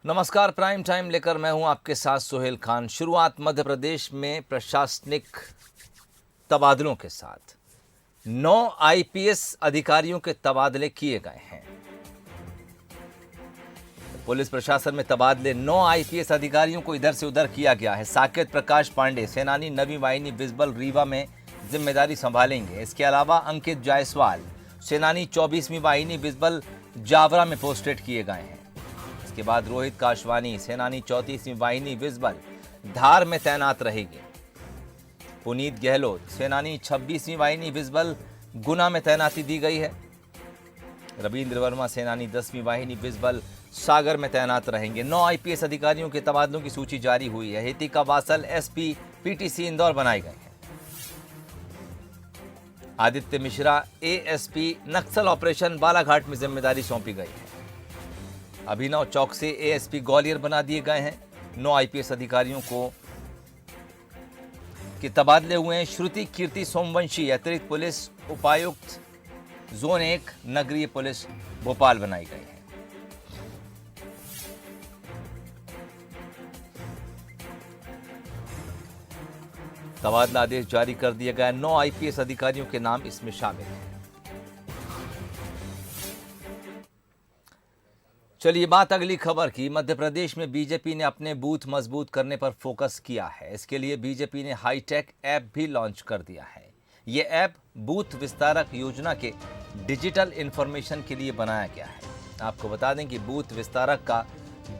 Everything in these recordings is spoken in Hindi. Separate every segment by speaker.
Speaker 1: नमस्कार, प्राइम टाइम लेकर मैं हूं आपके साथ सुहेल खान। शुरुआत मध्य प्रदेश में प्रशासनिक तबादलों के साथ 9 आईपीएस अधिकारियों के तबादले किए गए हैं। पुलिस प्रशासन में तबादले 9 आईपीएस अधिकारियों को इधर से उधर किया गया है। साकेत प्रकाश पांडे सेनानी नवी वाहिनी विजबल रीवा में जिम्मेदारी संभालेंगे। इसके अलावा अंकित जायसवाल सेनानी 24वीं वाहिनी विजबल जावरा में पोस्टेड किए गए हैं। इसके बाद रोहित काशवानी सेनानी 34वीं वाहिनी विजबल धार में तैनात रहेंगे। पुनीत गहलोत सेनानी 26वीं वाहिनी विजबल गुना में तैनाती दी गई है। रविंद्र वर्मा सेनानी 10वीं वाहिनी विजबल सागर में तैनात रहेंगे। 9 आईपीएस अधिकारियों के तबादलों की सूची जारी हुई है। हेतिका वासल एसपी पीटीसी इंदौर बनाए गए हैं। आदित्य मिश्रा एएसपी नक्सल ऑपरेशन बालाघाट में जिम्मेदारी सौंपी गई है। अभिनव चौकसे एएसपी ग्वालियर बना दिए गए हैं। 9 आईपीएस अधिकारियों को के तबादले हुए हैं। श्रुति कीर्ति सोमवंशी अतिरिक्त पुलिस उपायुक्त जोन 1 नगरीय पुलिस भोपाल बनाई गई है। तबादला आदेश जारी कर दिया गया। 9 आईपीएस अधिकारियों के नाम इसमें शामिल हैं। चलिए बात अगली खबर की। मध्य प्रदेश में बीजेपी ने अपने बूथ मजबूत करने पर फोकस किया है। इसके लिए बीजेपी ने हाईटेक ऐप भी लॉन्च कर दिया है। ये ऐप बूथ विस्तारक योजना के डिजिटल इंफॉर्मेशन के लिए बनाया गया है। आपको बता दें कि बूथ विस्तारक का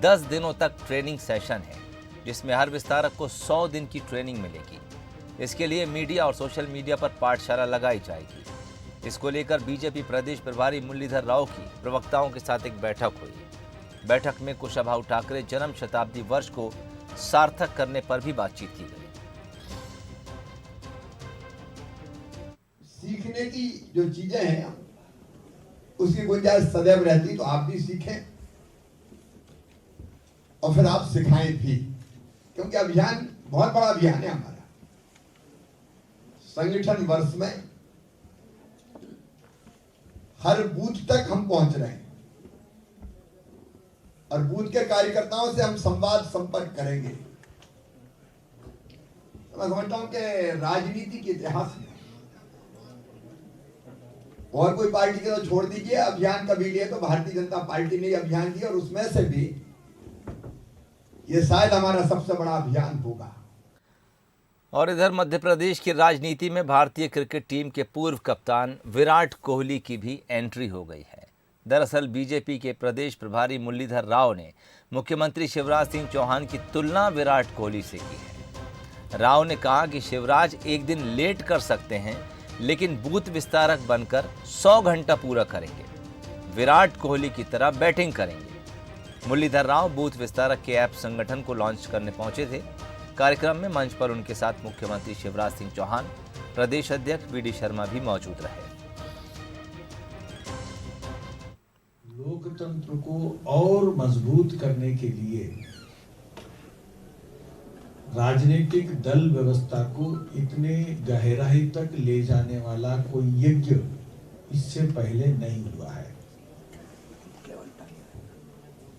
Speaker 1: 10 दिनों तक ट्रेनिंग सेशन है, जिसमें हर विस्तारक को 100 दिन की ट्रेनिंग मिलेगी। इसके लिए मीडिया और सोशल मीडिया पर पाठशाला लगाई जाएगी। इसको लेकर बीजेपी प्रदेश प्रभारी मुरलीधर राव की प्रवक्ताओं के साथ एक बैठक हुई। बैठक में कुशाभाऊ ठाकरे जन्म शताब्दी वर्ष को सार्थक करने पर भी बातचीत की गई।
Speaker 2: सीखने की जो चीजें हैं उसकी गुंजाइश सदैव रहती, तो आप भी सीखें और फिर आप सिखाएं भी, क्योंकि अभियान बहुत बड़ा अभियान है हमारा। संगठन वर्ष में हर बूथ तक हम पहुंच रहे हैं और बूथ के कार्यकर्ताओं से हम संवाद संपर्क करेंगे। तो मैं समझता हूं कि राजनीति के इतिहास में और कोई पार्टी के तो छोड़ दीजिए, अभियान कभी लिए तो भारतीय जनता पार्टी ने अभियान दिया और उसमें से भी ये शायद हमारा सबसे बड़ा अभियान होगा।
Speaker 1: और इधर मध्य प्रदेश की राजनीति में भारतीय क्रिकेट टीम के पूर्व कप्तान विराट कोहली की भी एंट्री हो गई है। दरअसल बीजेपी के प्रदेश प्रभारी मुरलीधर राव ने मुख्यमंत्री शिवराज सिंह चौहान की तुलना विराट कोहली से की है। राव ने कहा कि शिवराज एक दिन लेट कर सकते हैं, लेकिन बूथ विस्तारक बनकर 100 घंटा पूरा करेंगे। विराट कोहली की तरह बैटिंग करेंगे। मुरलीधर राव बूथ विस्तारक के ऐप संगठन को लॉन्च करने पहुंचे थे। कार्यक्रम में मंच पर उनके साथ मुख्यमंत्री शिवराज सिंह चौहान, प्रदेश अध्यक्ष वीडी शर्मा भी मौजूद रहे।
Speaker 3: लोकतंत्र को और मजबूत करने के लिए राजनीतिक दल व्यवस्था को इतने गहराई तक ले जाने वाला कोई यज्ञ इससे पहले नहीं हुआ है।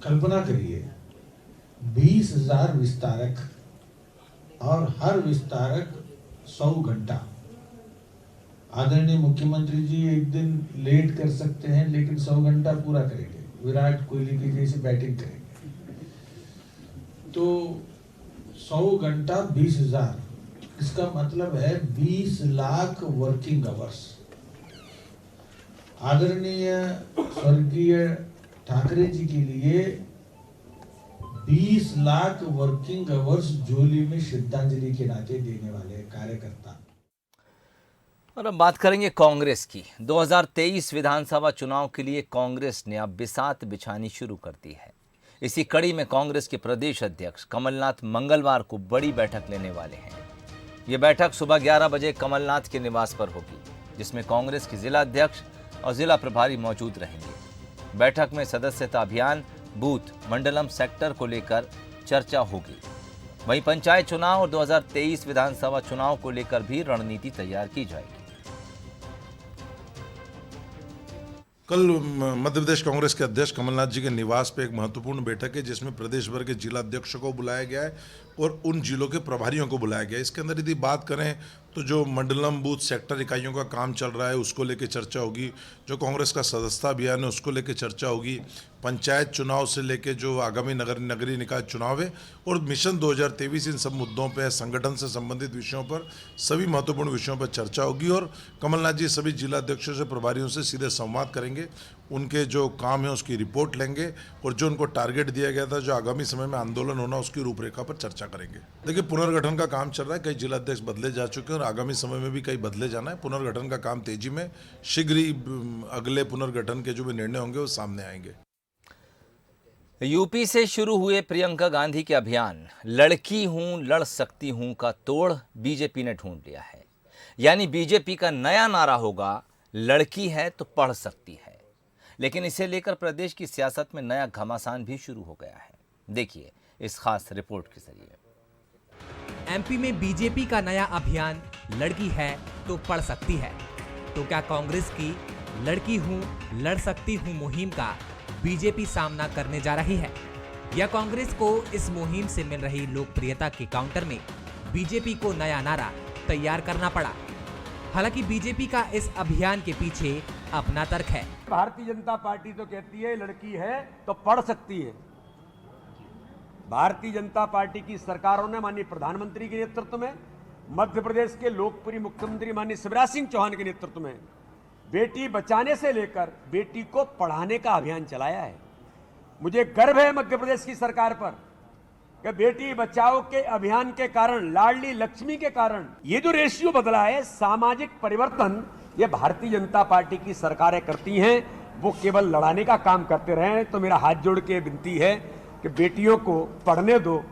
Speaker 3: कल्पना करिए 20,000 विस्तारक और हर विस्तारक 100 घंटा। आदरणीय मुख्यमंत्री जी एक दिन लेट कर सकते हैं, लेकिन 100 घंटा पूरा करेंगे। विराट कोहली की जैसे बैटिंग करेंगे तो 100 घंटा 20,000, इसका मतलब है 20 लाख वर्किंग आवर्स। आदरणीय स्वर्गीय ठाकरे जी के लिए 20 लाख वर्किंग आवर्स झोली में श्रद्धांजलि के नाते देने वाले कार्यकर्ता।
Speaker 1: और अब बात करेंगे कांग्रेस की। 2023 विधानसभा चुनाव के लिए कांग्रेस ने अब बिसात बिछानी शुरू कर दी है। इसी कड़ी में कांग्रेस के प्रदेश अध्यक्ष कमलनाथ मंगलवार को बड़ी बैठक लेने वाले हैं। ये बैठक सुबह 11 बजे कमलनाथ के निवास पर होगी, जिसमें कांग्रेस के जिला अध्यक्ष और जिला प्रभारी मौजूद रहेंगे। बैठक में सदस्यता अभियान, बूथ, मंडलम सेक्टर को लेकर चर्चा होगी। वहीं पंचायत चुनाव और 2023 विधानसभा चुनाव को लेकर भी रणनीति तैयार की जाएगी।
Speaker 4: कल मध्य प्रदेश कांग्रेस के अध्यक्ष कमलनाथ जी के निवास पे एक महत्वपूर्ण बैठक है जिसमें प्रदेश भर के जिला अध्यक्षों को बुलाया गया है और उन जिलों के प्रभारियों को बुलाया गया है। इसके अंदर यदि बात करें तो जो मंडलम बूथ सेक्टर इकाइयों का काम चल रहा है उसको लेकर चर्चा होगी, जो कांग्रेस का सदस्यता अभियान है उसको लेकर चर्चा होगी, पंचायत चुनाव से लेकर जो आगामी नगरीय निकाय चुनाव है और मिशन 2023 इन सब मुद्दों पर, संगठन से संबंधित विषयों पर, सभी महत्वपूर्ण विषयों पर चर्चा होगी और कमलनाथ जी सभी जिला अध्यक्षों से, प्रभारियों से सीधे संवाद करेंगे, उनके जो काम है उसकी रिपोर्ट लेंगे और जो उनको टारगेट दिया गया था, जो आगामी समय में आंदोलन होना, उसकी रूपरेखा पर चर्चा करेंगे। देखिए, पुनर्गठन का काम चल रहा है, कई जिला अध्यक्ष बदले जा चुके हैं और आगामी समय में भी कई बदले जाना है। पुनर्गठन का काम तेजी में, शीघ्र ही अगले पुनर्गठन के जो भी निर्णय होंगे वो सामने आएंगे।
Speaker 1: यूपी से शुरू हुए प्रियंका गांधी के अभियान लड़की हूं लड़ सकती हूं का तोड़ बीजेपी ने ढूंढ लिया है। यानी बीजेपी का नया नारा होगा लड़की है तो पढ़ सकती है। लेकिन इसे लेकर प्रदेश की सियासत में नया घमासान भी शुरू हो गया है। देखिए इस खास रिपोर्ट के जरिए।
Speaker 5: एमपी में बीजेपी का नया अभियान लड़की है तो पढ़ सकती है। तो क्या कांग्रेस की लड़की हूं लड़ सकती हूं मुहिम का बीजेपी सामना करने जा रही है, या कांग्रेस को इस मुहिम से मिल रही लोकप्रियता के काउंटर में बीजेपी को नया नारा तैयार करना पड़ा? हालांकि बीजेपी का इस अभियान के पीछे अपना तर्क है।
Speaker 6: भारतीय जनता पार्टी तो कहती है लड़की है तो पढ़ सकती है। भारतीय जनता पार्टी की सरकारों ने माननीय प्रधानमंत्री के नेतृत्व में, मध्य प्रदेश के लोकप्रिय मुख्यमंत्री माननीय शिवराज सिंह चौहान के नेतृत्व में बेटी बचाने से लेकर बेटी को पढ़ाने का अभियान चलाया है। मुझे गर्व है मध्य प्रदेश की सरकार पर कि बेटी बचाओ के अभियान के कारण, लाडली लक्ष्मी के कारण ये जो रेशियो बदला है, सामाजिक परिवर्तन, ये भारतीय जनता पार्टी की सरकारें करती हैं। वो केवल लड़ाने का काम करते रहे। तो मेरा हाथ जोड़ के विनती है कि बेटियों को पढ़ने दो,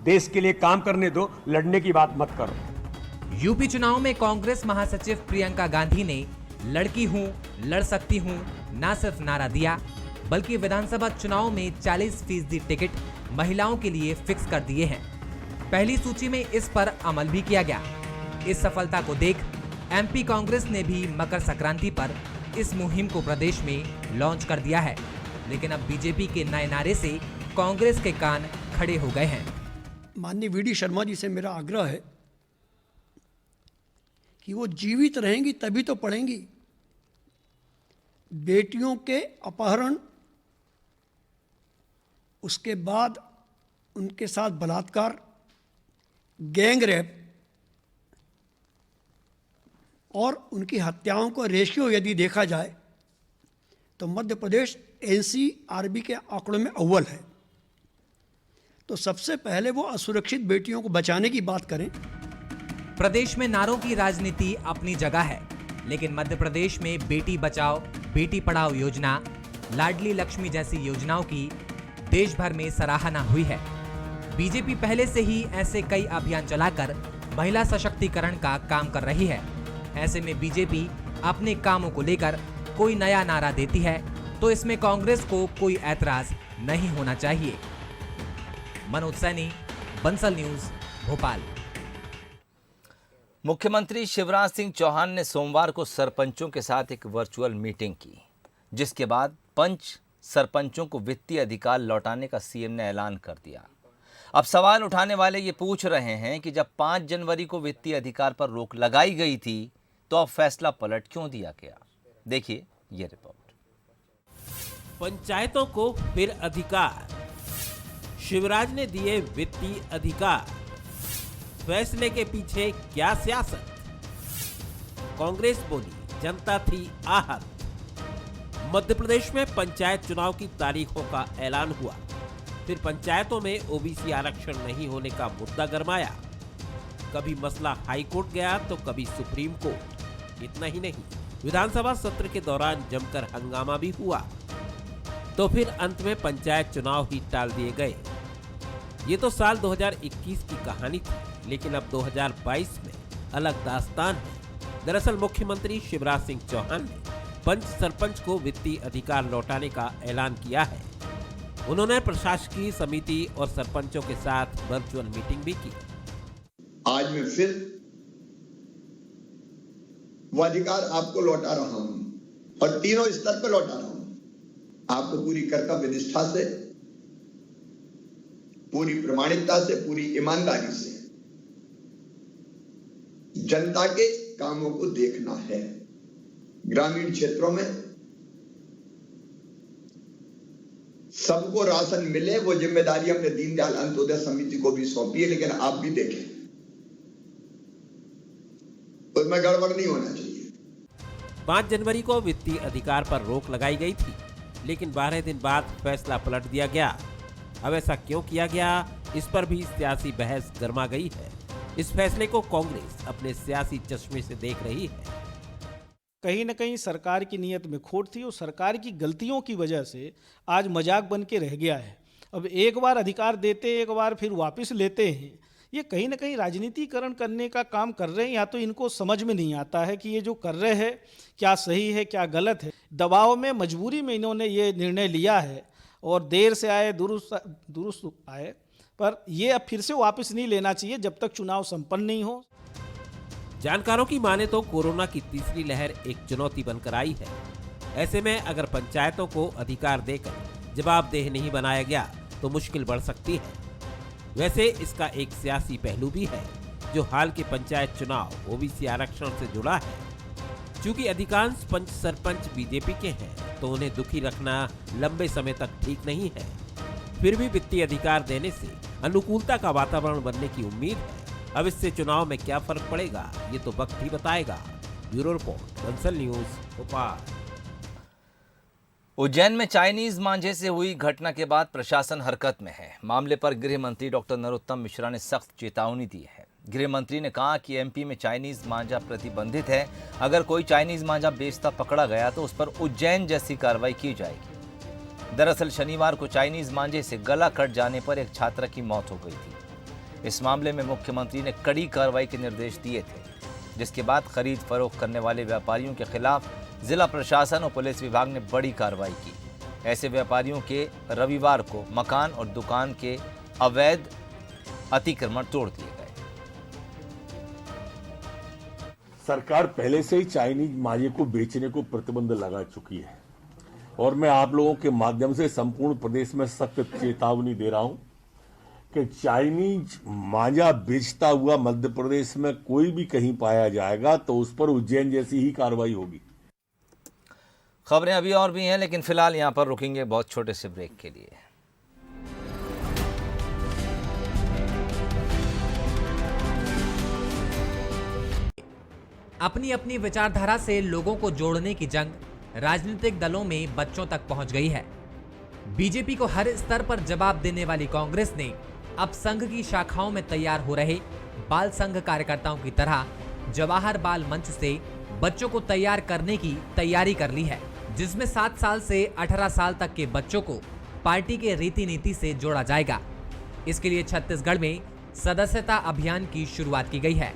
Speaker 6: देश के लिए काम करने दो, लड़ने की बात मत करो।
Speaker 5: यूपी चुनाव में कांग्रेस महासचिव प्रियंका गांधी ने लड़की हूं लड़ सकती हूं न सिर्फ नारा दिया, बल्कि विधानसभा चुनाव में 40% टिकट महिलाओं के लिए फिक्स कर दिए हैं। पहली सूची में इस पर अमल भी किया गया। इस सफलता को देख एमपी कांग्रेस ने भी मकर संक्रांति पर इस मुहिम को प्रदेश में लॉन्च कर दिया है। लेकिन अब बीजेपी के नए नारे से कांग्रेस के कान खड़े हो गए हैं।
Speaker 7: माननीय वीडी शर्मा जी से मेरा आग्रह है कि वो जीवित रहेंगी तभी तो पढ़ेंगी। बेटियों के अपहरण, उसके बाद उनके साथ बलात्कार, गैंग रेप और उनकी हत्याओं का रेशियो यदि देखा जाए तो मध्य प्रदेश एनसीआरबी के आंकड़ों में अव्वल है। तो सबसे पहले वो असुरक्षित बेटियों को बचाने की बात करें।
Speaker 5: प्रदेश में नारों की राजनीति अपनी जगह है, लेकिन मध्य प्रदेश में बेटी बचाओ बेटी पढ़ाओ योजना, लाडली लक्ष्मी जैसी योजनाओं की देश भर में सराहना हुई है। बीजेपी पहले से ही ऐसे कई अभियान चलाकर महिला सशक्तिकरण का काम कर रही है। ऐसे में बीजेपी अपने कामों को लेकर कोई नया नारा देती है तो इसमें कांग्रेस को कोई ऐतराज नहीं होना चाहिए। मनोज सैनी, बंसल न्यूज, भोपाल।
Speaker 1: मुख्यमंत्री शिवराज सिंह चौहान ने सोमवार को सरपंचों के साथ एक वर्चुअल मीटिंग की, जिसके बाद पंच सरपंचों को वित्तीय अधिकार लौटाने का सीएम ने ऐलान कर दिया। अब सवाल उठाने वाले ये पूछ रहे हैं कि जब 5 जनवरी को वित्तीय अधिकार पर रोक लगाई गई थी तो अब फैसला पलट क्यों दिया गया? देखिए ये रिपोर्ट।
Speaker 8: पंचायतों को फिर अधिकार, शिवराज ने दिए वित्तीय अधिकार, फैसले के पीछे क्या सियासत? कांग्रेस बोली जनता थी आहत। मध्य प्रदेश में पंचायत चुनाव की तारीखों का ऐलान हुआ, फिर पंचायतों में ओबीसी आरक्षण नहीं होने का मुद्दा गरमाया। कभी मसला हाई कोर्ट गया तो कभी सुप्रीम कोर्ट। इतना ही नहीं, विधानसभा सत्र के दौरान जमकर हंगामा भी हुआ, तो फिर अंत में पंचायत चुनाव ही टाल दिए गए। ये तो साल 2021 की कहानी थी, लेकिन अब 2022 में अलग दास्तान है। दरअसल मुख्यमंत्री शिवराज सिंह चौहान ने पंच सरपंच को वित्तीय अधिकार लौटाने का ऐलान किया है। उन्होंने प्रशासकीय समिति और सरपंचों के साथ वर्चुअल मीटिंग भी की।
Speaker 2: आज मैं फिर वो अधिकार आपको लौटा रहा हूं। और तीनों स्तर पर लौटा रहा हूं आपको पूरी कर्तव्य निष्ठा से, पूरी प्रामाणिकता से, पूरी ईमानदारी से जनता के कामों को देखना है। ग्रामीण क्षेत्रों में सबको राशन मिले, वो जिम्मेदारी हमने दीनदयाल अंत्योदय समिति को भी सौंपी है, लेकिन आप भी देखें उसमें गड़बड़ नहीं होना चाहिए।
Speaker 8: 5 जनवरी को वित्तीय अधिकार पर रोक लगाई गई थी, लेकिन 12 दिन बाद फैसला पलट दिया गया। अब ऐसा क्यों किया गया, इस पर भी सियासी बहस गर्मा गई है। इस फैसले को कांग्रेस अपने सियासी चश्मे से देख रही है।
Speaker 9: कहीं न कहीं सरकार की नीयत में खोट थी और सरकार की गलतियों की वजह से आज मजाक बन के रह गया है। अब एक बार अधिकार देते, एक बार फिर वापस लेते हैं। ये कहीं न कहीं राजनीतिकरण करने का काम कर रहे हैं, या तो इनको समझ में नहीं आता है कि ये जो कर रहे हैं क्या सही है क्या गलत है। दबाव में, मजबूरी में इन्होंने ये निर्णय लिया है और देर से आए दुरुस्त आए, पर ये अब फिर से वापस नहीं लेना चाहिए जब तक चुनाव संपन्न नहीं हो।
Speaker 8: जानकारों की माने तो कोरोना की तीसरी लहर एक चुनौती बनकर आई है। ऐसे में अगर पंचायतों को अधिकार देकर जवाबदेह नहीं बनाया गया तो मुश्किल बढ़ सकती है। वैसे इसका एक सियासी पहलू भी है, जो हाल के पंचायत चुनाव ओबीसी आरक्षण से जुड़ा है। चूंकि अधिकांश पंच सरपंच बीजेपी के हैं, तो उन्हें दुखी रखना लंबे समय तक ठीक नहीं है। फिर भी वित्तीय अधिकार देने से अनुकूलता का वातावरण बनने की उम्मीद है। अब इससे चुनाव में क्या फर्क पड़ेगा, ये तो वक्त ही बताएगा। Bureau report, Bansal news, Bhopal.
Speaker 1: Ujjain में चाइनीज मांझे से हुई घटना के बाद प्रशासन हरकत में है। मामले पर गृह मंत्री डॉक्टर नरोत्तम मिश्रा ने सख्त चेतावनी दी है। गृह मंत्री ने कहा कि एमपी में चाइनीज मांझा प्रतिबंधित है। अगर कोई चाइनीज मांझा बेचता पकड़ा गया तो उस पर उज्जैन जैसी कार्रवाई की जाएगी। दरअसल शनिवार को चाइनीज मांझे से गला कट जाने पर एक छात्रा की मौत हो गई थी। इस मामले में मुख्यमंत्री ने कड़ी कार्रवाई के निर्देश दिए थे, जिसके बाद खरीद फरोख्त करने वाले व्यापारियों के खिलाफ जिला प्रशासन और पुलिस विभाग ने बड़ी कार्रवाई की। ऐसे व्यापारियों के रविवार को मकान और दुकान के अवैध अतिक्रमण तोड़ दिए गए।
Speaker 10: सरकार पहले से ही चाइनीज मांझे को बेचने को प्रतिबंध लगा चुकी है और मैं आप लोगों के माध्यम से संपूर्ण प्रदेश में सख्त चेतावनी दे रहा हूं कि चाइनीज मांझा बेचता हुआ मध्य प्रदेश में कोई भी कहीं पाया जाएगा तो उस पर उज्जैन जैसी ही कार्रवाई होगी।
Speaker 1: खबरें अभी और भी हैं, लेकिन फिलहाल यहां पर रुकेंगे बहुत छोटे से ब्रेक के लिए।
Speaker 5: अपनी अपनी विचारधारा से लोगों को जोड़ने की जंग राजनीतिक दलों में बच्चों तक पहुंच गई है। बीजेपी को हर स्तर पर जवाब देने वाली कांग्रेस ने अब संघ की शाखाओं में तैयार हो रहे बाल संघ कार्यकर्ताओं की तरह जवाहर बाल मंच से बच्चों को तैयार करने की तैयारी कर ली है, जिसमें 7 साल से 18 साल तक के बच्चों को पार्टी के रीति नीति से जोड़ा जाएगा। इसके लिए छत्तीसगढ़ में सदस्यता अभियान की शुरुआत की गई है।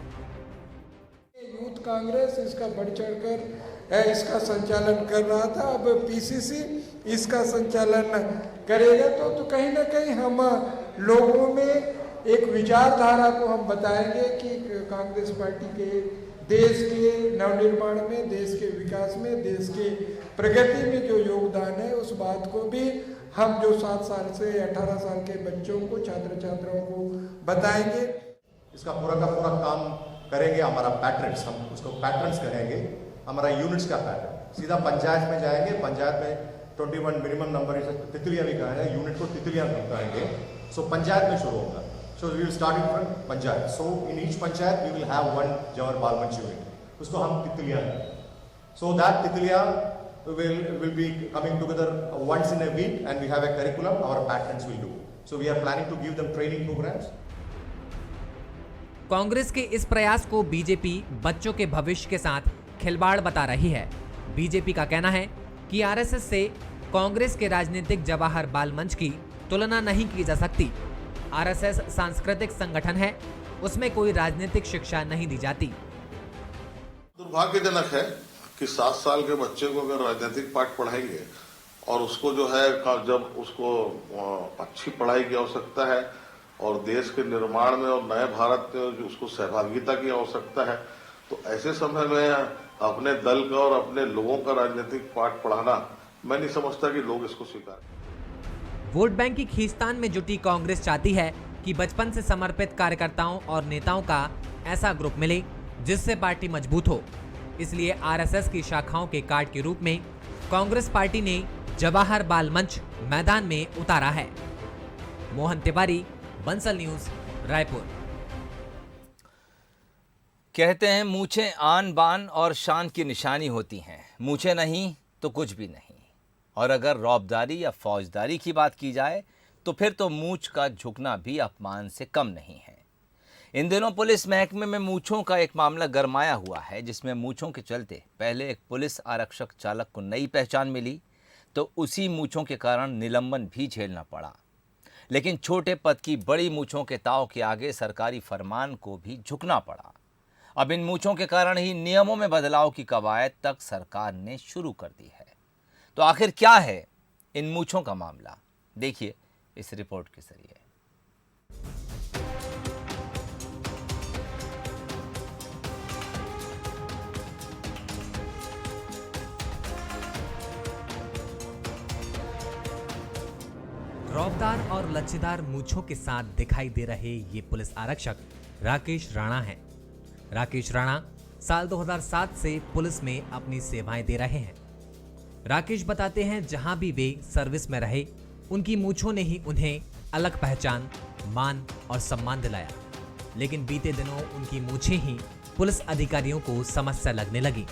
Speaker 11: यूथ कांग्रेस इसका बढ़ चढ़कर इसका संचालन कर रहा था, अब पीसीसी इसका संचालन करेगा। तो कहीं ना कहीं हम लोगों में एक विचारधारा को हम बताएंगे कि कांग्रेस पार्टी के देश के नवनिर्माण में, देश के विकास में, देश के प्रगति में जो योगदान है, उस बात को भी हम जो 7 साल से 18 साल के बच्चों को, छात्र छात्राओं को बताएंगे।
Speaker 12: इसका पूरा का पूरा काम करेंगे हमारा पैटर्न्स, हम उसको पैटर्न्स करेंगे, हमारा यूनिट्स का पैटर्न। सीधा पंचायत में जाएंगे, पंचायत में 21 मिनिमम नंबर तितलियां भी कहेंगे, यूनिट को तितलियां कहेंगे। सो पंचायत में शुरू होगा। So we will start it from panchayat. So in each panchayat we will have one Jawahar बाल मंच unit. उसको हम तितलियां कहेंगे. So that तितलियां will be coming together once in a week and we have a curriculum. Our patrons will do. So we are planning to give them training programs.
Speaker 5: Congress के इस प्रयास को बीजेपी बच्चों के भविष्य के साथ खिलवाड़ बता रही है। बीजेपी का कहना है कि आरएसएस से कांग्रेस के राजनीतिक जवाहर बाल मंच की तुलना नहीं की जा सकती। आरएसएस सांस्कृतिक संगठन है, उसमें कोई राजनीतिक शिक्षा नहीं दी जाती।
Speaker 13: दुर्भाग्यजनक है कि 7 साल के बच्चे को अगर राजनीतिक पाठ पढ़ाएंगे और उसको जो है जब उसको अच्छी पढ़ाई की आवश्यकता है और देश के निर्माण में और नए भारत में उसको सहभागिता की आवश्यकता है, तो ऐसे समय में अपने दल का और अपने लोगों का राजनीतिक पाठ पढ़ाना मैं नहीं समझता कि लोग इसको स्वीकार करें।
Speaker 5: वोट बैंक की खींचतान में जुटी कांग्रेस चाहती है कि बचपन से समर्पित कार्यकर्ताओं और नेताओं का ऐसा ग्रुप मिले जिससे पार्टी मजबूत हो। इसलिए आरएसएस की शाखाओं के कार्ड के रूप में कांग्रेस पार्टी ने जवाहर बाल मंच मैदान में उतारा है। मोहन तिवारी, बंसल न्यूज, रायपुर।
Speaker 1: कहते हैं मूछें आन बान और शान की निशानी होती हैं, मूछें नहीं तो कुछ भी नहीं। और अगर रौबदारी या फौजदारी की बात की जाए तो फिर तो मूछ का झुकना भी अपमान से कम नहीं है। इन दिनों पुलिस महकमे में मूछों का एक मामला गरमाया हुआ है, जिसमें मूछों के चलते पहले एक पुलिस आरक्षक चालक को नई पहचान मिली तो उसी मूछों के कारण निलंबन भी झेलना पड़ा। लेकिन छोटे पद की बड़ी मूछों के ताव के आगे सरकारी फरमान को भी झुकना पड़ा। अब इन मूछों के कारण ही नियमों में बदलाव की कवायद तक सरकार ने शुरू कर दी है। तो आखिर क्या है इन मूछों का मामला, देखिए इस रिपोर्ट के जरिए।
Speaker 5: रौबदार और लच्छेदार मूछों के साथ दिखाई दे रहे ये पुलिस आरक्षक राकेश राणा हैं। राकेश राणा साल 2007 से पुलिस में अपनी सेवाएं दे रहे हैं। राकेश बताते हैं जहां भी वे सर्विस में रहे उनकी मूछों ने ही उन्हें अलग पहचान, मान और सम्मान दिलाया। लेकिन बीते दिनों उनकी मूछें ही पुलिस अधिकारियों को समस्या लगने लगी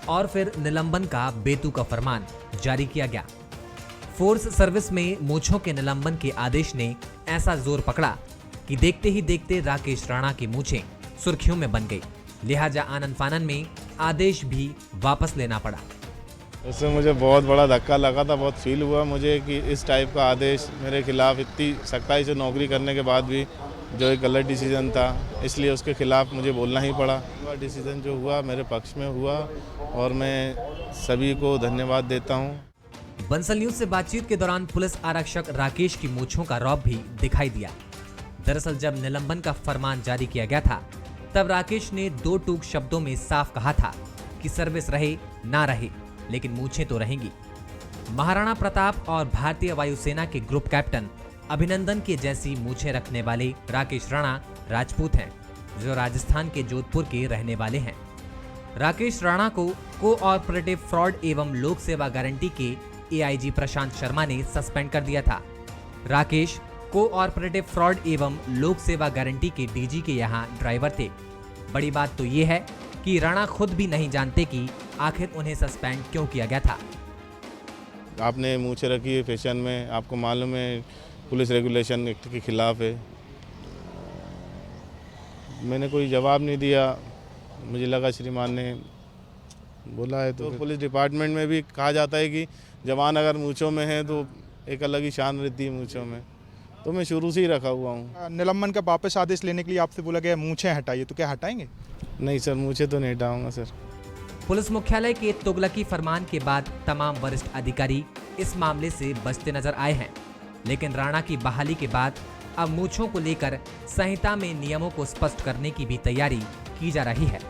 Speaker 5: और फिर निलंबन का बेतुका फरमान जारी किया गया। फोर्स सर्विस में मूछों के निलंबन के आदेश ने ऐसा जोर पकड़ा कि देखते ही देखते राकेश राणा की मूछें सुर्खियों में बन गई। लिहाजा आनन फानन में आदेश भी वापस लेना पड़ा।
Speaker 14: उससे मुझे बहुत बड़ा धक्का लगा था, बहुत फील हुआ मुझे कि इस टाइप का आदेश मेरे खिलाफ इतनी सख्ताई से नौकरी करने के बाद भी जो एक गलत डिसीजन था, इसलिए उसके खिलाफ मुझे बोलना ही पड़ा। डिसीजन जो हुआ मेरे पक्ष में हुआ और मैं सभी को धन्यवाद देता हूँ।
Speaker 5: बंसल न्यूज से बातचीत के दौरान पुलिस आरक्षक राकेश की मूछों का रौब भी दिखाई दिया। दरअसल जब निलंबन का फरमान जारी किया गया था तब राकेश ने दो टूक शब्दों में साफ कहा था कि सर्विस रहे ना रहे लेकिन मूछें तो रहेंगी। महाराणा प्रताप और भारतीय वायुसेना के ग्रुप कैप्टन अभिनंदन के जैसी मूछें रखने वाले राकेश राणा राजपूत हैं, जो राजस्थान के जोधपुर के रहने वाले हैं। राकेश राणा को कोऑपरेटिव फ्रॉड एवं लोक सेवा गारंटी के एआईजी प्रशांत शर्मा ने सस्पेंड कर दिया था। राकेश कोऑपरेटिव फ्रॉड एवं लोक सेवा गारंटी के डीजी के यहाँ ड्राइवर थे। बड़ी बात तो ये है कि राणा खुद भी नहीं जानते कि आखिर उन्हें सस्पेंड क्यों किया गया था।
Speaker 14: आपने मूछें रखी है फैशन में, आपको मालूम है पुलिस रेगुलेशन एक्ट के खिलाफ है। मैंने कोई जवाब नहीं दिया, मुझे लगा श्रीमान ने बोला है तो पुलिस डिपार्टमेंट में भी कहा जाता है कि जवान अगर मूछों में है तो एक अलग ही शान रहती है मूछों में, तो मैं शुरू से ही रखा हुआ हूँ।
Speaker 15: निलंबन का वापस आदेश लेने के लिए आपसे बोला गया मूछें हटाइए, तो क्या हटाएंगे?
Speaker 14: नहीं सर, मूछें तो नहीं हटाऊंगा सर।
Speaker 5: पुलिस मुख्यालय के तुगलकी फरमान के बाद तमाम वरिष्ठ अधिकारी इस मामले से बचते नजर आए हैं, लेकिन राणा की बहाली के बाद अब मूछों को लेकर संहिता में नियमों को स्पष्ट करने की भी तैयारी की जा रही है।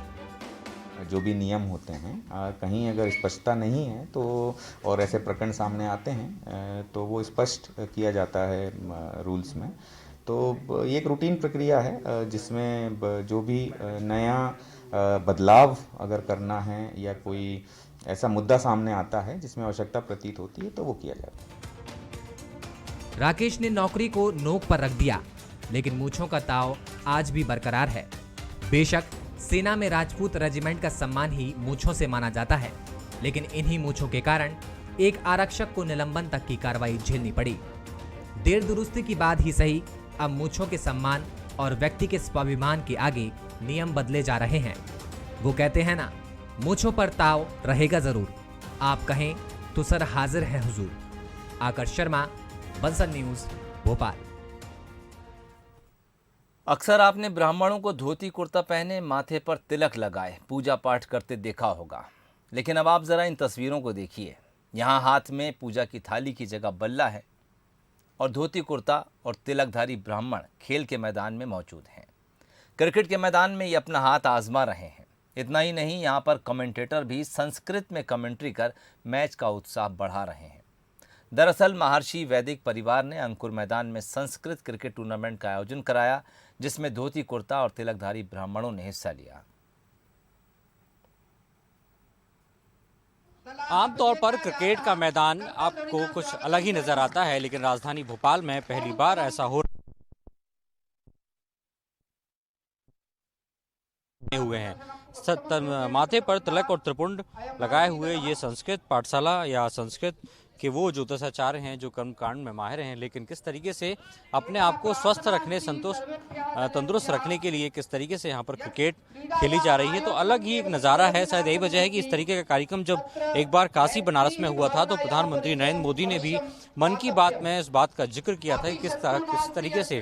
Speaker 16: जो भी नियम होते हैं कहीं अगर स्पष्टता नहीं है तो और ऐसे प्रकरण सामने आते हैं तो वो स्पष्ट किया जाता है रूल्स में। तो ये एक रूटीन प्रक्रिया है जिसमें जो भी नया बदलाव अगर करना है या कोई ऐसा मुद्दा सामने आता है जिसमें आवश्यकता प्रतीत होती है तो वो किया जाता है।
Speaker 5: राकेश ने नौकरी को नोक पर रख दिया, लेकिन मूछों का ताव आज भी बरकरार है। बेशक सेना में राजपूत रेजिमेंट का सम्मान ही मूछों से माना जाता है, लेकिन इन्हीं मूछों के कारण एक आरक्षक को निलंबन तक की कार्रवाई झेलनी पड़ी। देर दुरुस्ती की बात ही सही, अब मूछों के सम्मान और व्यक्ति के स्वाभिमान के आगे नियम बदले जा रहे हैं। वो कहते हैं ना, मूछों पर ताव रहेगा जरूर, आप कहें तो सर हाजिर है हुजूर। आकर्ष शर्मा, बंसल न्यूज, भोपाल।
Speaker 1: अक्सर आपने ब्राह्मणों को धोती कुर्ता पहने, माथे पर तिलक लगाए, पूजा पाठ करते देखा होगा। लेकिन अब आप ज़रा इन तस्वीरों को देखिए। यहाँ हाथ में पूजा की थाली की जगह बल्ला है और धोती कुर्ता और तिलकधारी ब्राह्मण खेल के मैदान में मौजूद हैं। क्रिकेट के मैदान में ये अपना हाथ आजमा रहे हैं। इतना ही नहीं, यहाँ पर कमेंटेटर भी संस्कृत में कमेंट्री कर मैच का उत्साह बढ़ा रहे हैं। दरअसल महर्षि वैदिक परिवार ने अंकुर मैदान में संस्कृत क्रिकेट टूर्नामेंट का आयोजन कराया, जिसमें धोती कुर्ता और तिलकधारी ब्राह्मणों ने हिस्सा लिया।
Speaker 17: आमतौर पर क्रिकेट का मैदान आपको कुछ अलग ही नजर आता है, लेकिन राजधानी भोपाल में पहली बार ऐसा हो हुए हैं। माथे पर तिलक और त्रिपुंड लगाए हुए ये संस्कृत पाठशाला या संस्कृत के वो ज्योतिषाचार्य हैं जो कर्मकांड में माहिर हैं, लेकिन किस तरीके से अपने आप को स्वस्थ रखने, तंदुरुस्त रखने के लिए किस तरीके से यहाँ पर क्रिकेट खेली जा रही है, तो अलग ही एक नज़ारा है। शायद यही वजह है कि इस तरीके का कार्यक्रम जब एक बार काशी बनारस में हुआ था तो प्रधानमंत्री नरेंद्र मोदी ने भी मन की बात में इस बात का जिक्र किया था कि किस तरीके से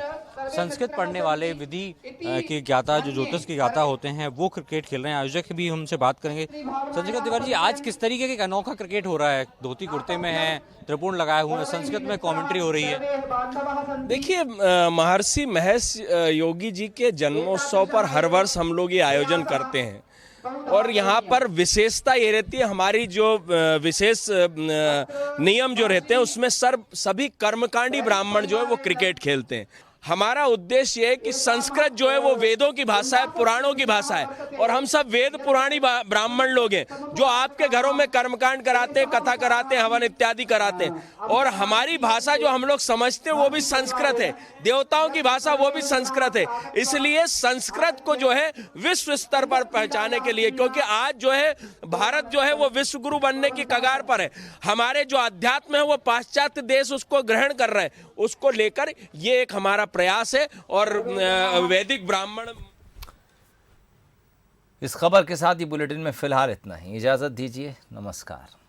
Speaker 17: संस्कृत पढ़ने वाले विधि के ज्ञाता, जो ज्योतिष के ज्ञाता होते हैं, वो क्रिकेट खेल रहे हैं। आयोजक भी हमसे बात करेंगे। संजय तिवारी जी, आज किस तरीके का अनोखा क्रिकेट हो रहा है? धोती कुर्ते में है, त्रिपुंड लगाए हुए हैं, संस्कृत में कमेंट्री हो रही है।
Speaker 18: देखिए, महर्षि महेश योगी जी के जन्मोत्सव पर हर वर्ष हम लोग ये आयोजन करते हैं और यहाँ पर विशेषता ये रहती है, हमारी जो विशेष नियम जो रहते हैं उसमें सभी कर्मकांडी ब्राह्मण जो है वो क्रिकेट खेलते हैं। हमारा उद्देश्य ये है कि संस्कृत जो है वो वेदों की भाषा है, पुराणों की भाषा है और हम सब वेद पुराणी ब्राह्मण लोग हैं जो आपके घरों में कर्मकांड कराते हैं, कथा कराते हैं, हवन इत्यादि कराते हैं। और हमारी भाषा जो हम लोग समझते हैं वो भी संस्कृत है, देवताओं की भाषा वो भी संस्कृत है। इसलिए संस्कृत को जो है विश्व स्तर पर पहचाने के लिए, क्योंकि आज जो है भारत जो है वो विश्व गुरु बनने की कगार पर है। हमारे जो अध्यात्म है वो पाश्चात्य देश उसको ग्रहण कर रहे हैं, उसको लेकर ये एक हमारा प्रयास है। और वैदिक ब्राह्मण।
Speaker 1: इस खबर के साथ ही बुलेटिन में फिलहाल इतना ही। इजाजत दीजिए, नमस्कार।